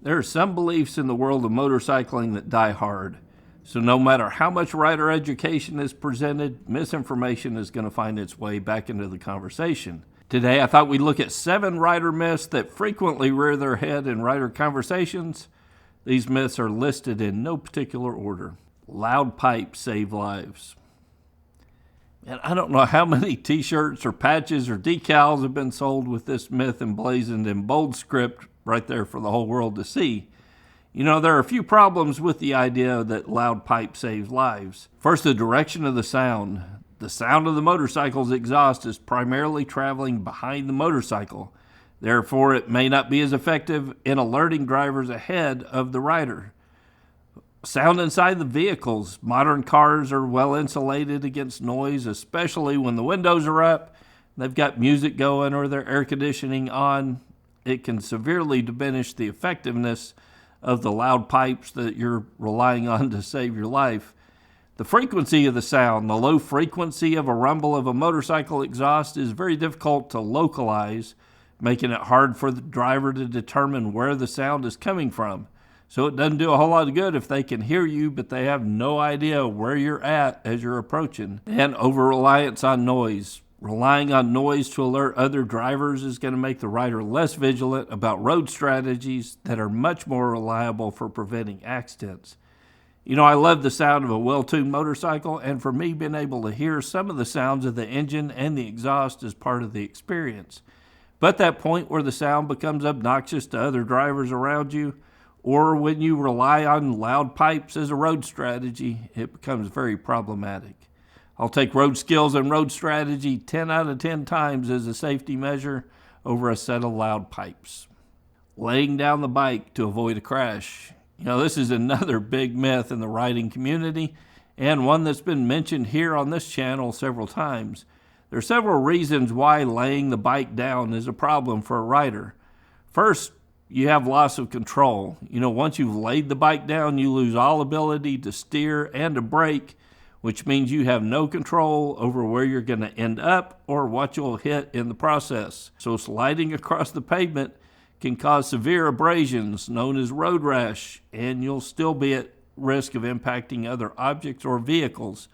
There are some beliefs in the world of motorcycling that die hard. So no matter how much rider education is presented, misinformation is going to find its way back into the conversation. Today, I thought we'd look at 7 rider myths that frequently rear their head in rider conversations. These myths are listed in no particular order. Loud pipes save lives. And I don't know how many t-shirts or patches or decals have been sold with this myth emblazoned in bold script right there for the whole world to see. You know, there are a few problems with the idea that loud pipe saves lives. First, the direction of the sound. The sound of the motorcycle's exhaust is primarily traveling behind the motorcycle. Therefore, it may not be as effective in alerting drivers ahead of the rider. Sound inside the vehicles. Modern cars are well insulated against noise, especially when the windows are up, they've got music going or their air conditioning on. It can severely diminish the effectiveness of the loud pipes that you're relying on to save your life. The frequency of the sound, the low frequency of a rumble of a motorcycle exhaust is very difficult to localize, making it hard for the driver to determine where the sound is coming from. So it doesn't do a whole lot of good if they can hear you, but they have no idea where you're at as you're approaching. And over-reliance on noise. Relying on noise to alert other drivers is going to make the rider less vigilant about road strategies that are much more reliable for preventing accidents. You know, I love the sound of a well-tuned motorcycle, and for me, being able to hear some of the sounds of the engine and the exhaust is part of the experience. But that point where the sound becomes obnoxious to other drivers around you, or when you rely on loud pipes as a road strategy, it becomes very problematic. I'll take road skills and road strategy 10 out of 10 times as a safety measure over a set of loud pipes. Laying down the bike to avoid a crash. You know, this is another big myth in the riding community, and one that's been mentioned here on this channel several times. There are several reasons why laying the bike down is a problem for a rider. First, you have loss of control. You know, once you've laid the bike down, you lose all ability to steer and to brake, which means you have no control over where you're going to end up or what you'll hit in the process. So sliding across the pavement can cause severe abrasions known as road rash, and you'll still be at risk of impacting other objects or vehicles.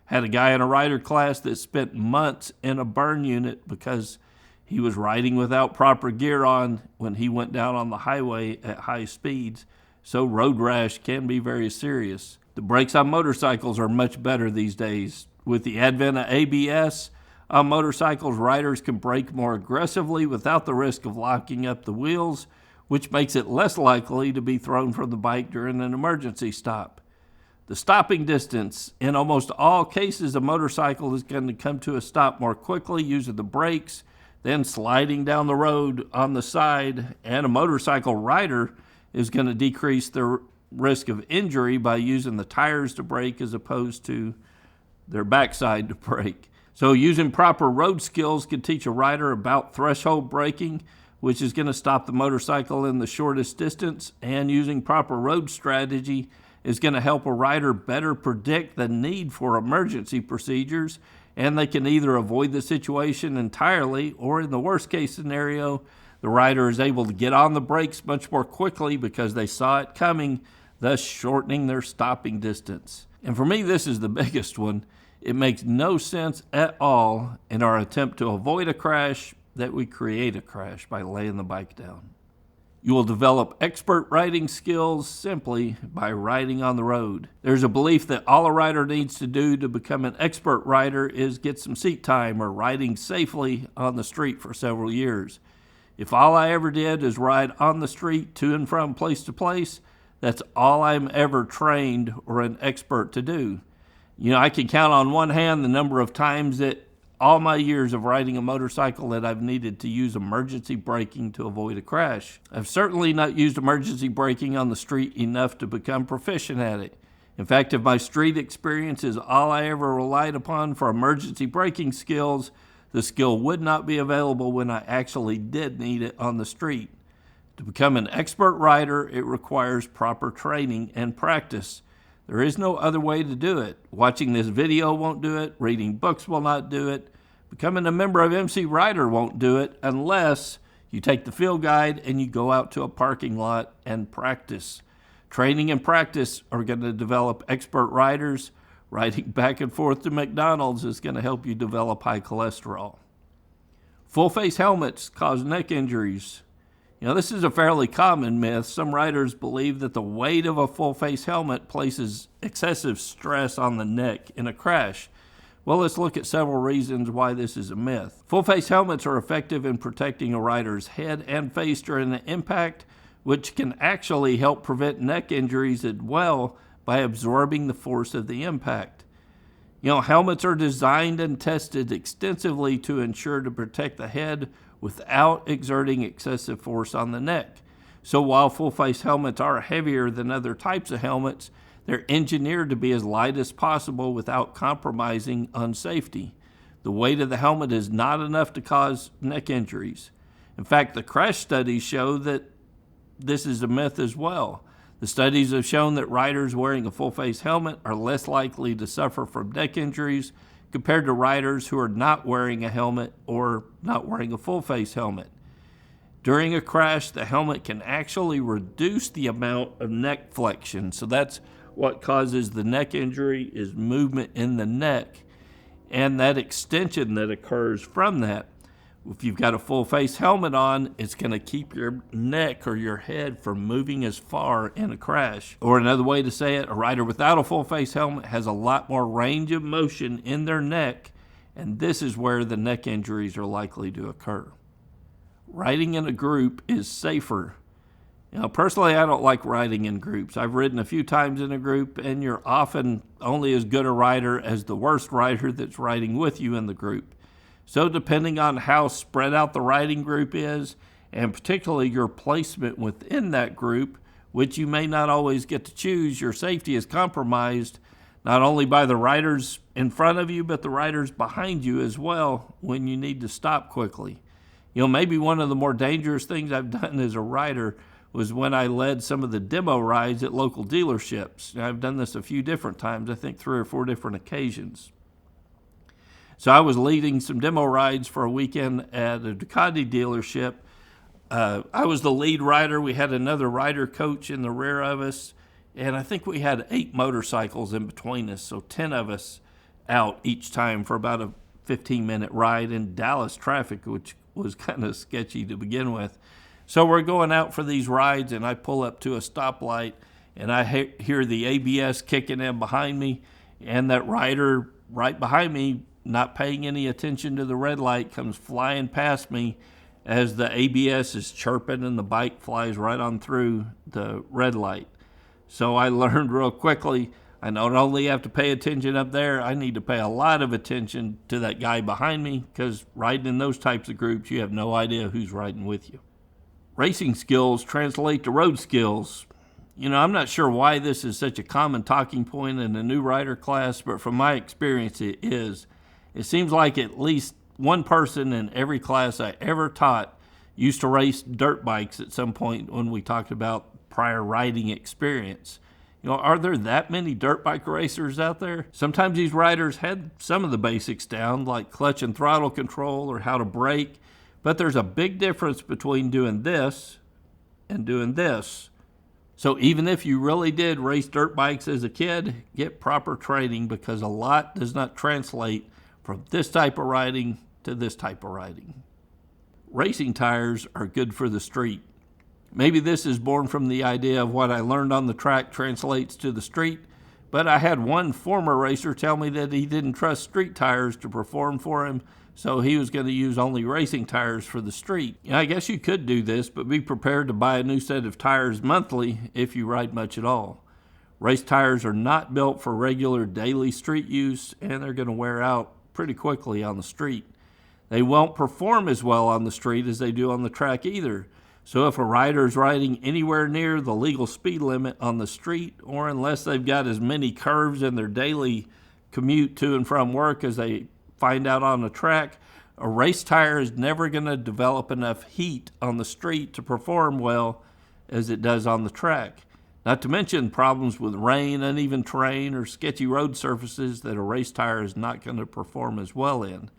Had a guy in a rider class that spent months in a burn unit because he was riding without proper gear on when he went down on the highway at high speeds. So road rash can be very serious. The brakes on motorcycles are much better these days. With the advent of ABS on motorcycles, riders can brake more aggressively without the risk of locking up the wheels, which makes it less likely to be thrown from the bike during an emergency stop. The stopping distance. In almost all cases, a motorcycle is going to come to a stop more quickly using the brakes than sliding down the road on the side, and a motorcycle rider is going to decrease their risk of injury by using the tires to brake as opposed to their backside to brake. So using proper road skills can teach a rider about threshold braking, which is going to stop the motorcycle in the shortest distance, and using proper road strategy is going to help a rider better predict the need for emergency procedures, and they can either avoid the situation entirely, or in the worst case scenario, the rider is able to get on the brakes much more quickly because they saw it coming, thus shortening their stopping distance. And for me, this is the biggest one. It makes no sense at all in our attempt to avoid a crash that we create a crash by laying the bike down. You will develop expert riding skills simply by riding on the road. There's a belief that all a rider needs to do to become an expert rider is get some seat time or riding safely on the street for several years. If all I ever did is ride on the street to and from place to place, that's all I'm ever trained or an expert to do. You know, I can count on one hand the number of times that all my years of riding a motorcycle that I've needed to use emergency braking to avoid a crash. I've certainly not used emergency braking on the street enough to become proficient at it. In fact, if my street experience is all I ever relied upon for emergency braking skills, the skill would not be available when I actually did need it on the street. To become an expert rider, it requires proper training and practice. There is no other way to do it. Watching this video won't do it. Reading books will not do it. Becoming a member of MCrider won't do it unless You take the field guide and you go out to a parking lot and practice. Training and practice are going to develop expert riders. Riding back and forth to McDonald's is going to help you develop high cholesterol. Full face helmets cause neck injuries. This is a fairly common myth. Some riders believe that the weight of a full face helmet places excessive stress on the neck in a crash. Well, let's look at several reasons why this is a myth. Full face helmets are effective in protecting a rider's head and face during the impact, which can actually help prevent neck injuries as well by absorbing the force of the impact. Helmets are designed and tested extensively to ensure to protect the head without exerting excessive force on the neck. So while full-face helmets are heavier than other types of helmets, they're engineered to be as light as possible without compromising on safety. The weight of the helmet is not enough to cause neck injuries. In fact, the crash studies show that this is a myth as well. The studies have shown that riders wearing a full-face helmet are less likely to suffer from neck injuries compared to riders who are not wearing a helmet or not wearing a full-face helmet. During a crash, the helmet can actually reduce the amount of neck flexion. So that's what causes the neck injury, is movement in the neck and that extension that occurs from that. If you've got a full face helmet on, it's going to keep your neck or your head from moving as far in a crash. Or another way to say it, a rider without a full face helmet has a lot more range of motion in their neck, and this is where the neck injuries are likely to occur. Riding in a group is safer. Personally, I don't like riding in groups. I've ridden a few times in a group, and you're often only as good a rider as the worst rider that's riding with you in the group. So depending on how spread out the riding group is, and particularly your placement within that group, which you may not always get to choose, your safety is compromised not only by the riders in front of you, but the riders behind you as well when you need to stop quickly. Maybe one of the more dangerous things I've done as a rider was when I led some of the demo rides at local dealerships. I've done this a few different times, I think 3 or 4 different occasions. So I was leading some demo rides for a weekend at a Ducati dealership. I was the lead rider. We had another rider coach in the rear of us, and I think we had 8 motorcycles in between us, so 10 of us out each time for about a 15-minute ride in Dallas traffic, which was kind of sketchy to begin with. So we're going out for these rides, and I pull up to a stoplight, and I hear the ABS kicking in behind me, and that rider right behind me, not paying any attention to the red light, comes flying past me as the ABS is chirping and the bike flies right on through the red light. So I learned real quickly, I not only have to pay attention up there, I need to pay a lot of attention to that guy behind me, because riding in those types of groups, you have no idea who's riding with you. Racing skills translate to road skills. I'm not sure why this is such a common talking point in the new rider class, but from my experience it is. It seems like at least one person in every class I ever taught used to race dirt bikes at some point when we talked about prior riding experience. Are there that many dirt bike racers out there? Sometimes these riders had some of the basics down, like clutch and throttle control or how to brake, but there's a big difference between doing this and doing this. So even if you really did race dirt bikes as a kid, get proper training, because a lot does not translate from this type of riding to this type of riding. Racing tires are good for the street. Maybe this is born from the idea of what I learned on the track translates to the street, but I had one former racer tell me that he didn't trust street tires to perform for him, so he was going to use only racing tires for the street. I guess you could do this, but be prepared to buy a new set of tires monthly if you ride much at all. Race tires are not built for regular daily street use, and they're going to wear out pretty quickly on the street. They won't perform as well on the street as they do on the track either. So if a rider is riding anywhere near the legal speed limit on the street, or unless they've got as many curves in their daily commute to and from work as they find out on the track, a race tire is never going to develop enough heat on the street to perform well as it does on the track. Not to mention problems with rain, uneven terrain, or sketchy road surfaces that a race tire is not going to perform as well in.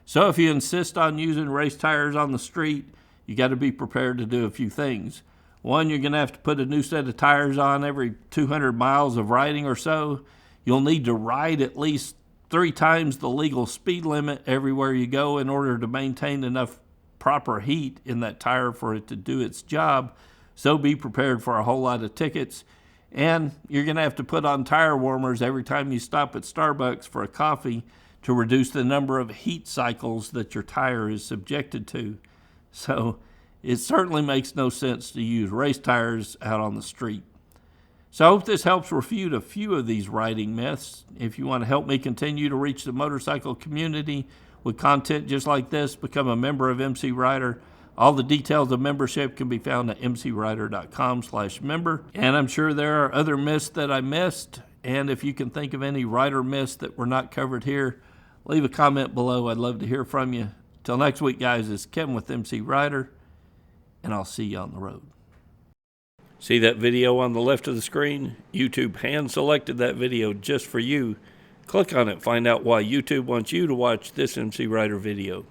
So if you insist on using race tires on the street, you got to be prepared to do a few things. One, you're going to have to put a new set of tires on every 200 miles of riding or so. You'll need to ride at least 3 times the legal speed limit everywhere you go in order to maintain enough proper heat in that tire for it to do its job. So be prepared for a whole lot of tickets. And you're going to have to put on tire warmers every time you stop at Starbucks for a coffee to reduce the number of heat cycles that your tire is subjected to. So it certainly makes no sense to use race tires out on the street. So I hope this helps refute a few of these riding myths. If you want to help me continue to reach the motorcycle community with content just like this, become a member of MCrider. All the details of membership can be found at mcrider.com/member. And I'm sure there are other myths that I missed. And if you can think of any rider myths that were not covered here, leave a comment below. I'd love to hear from you. Till next week, guys, it's Kevin with MCrider, and I'll see you on the road. See that video on the left of the screen? YouTube hand-selected that video just for you. Click on it, find out why YouTube wants you to watch this MCrider video.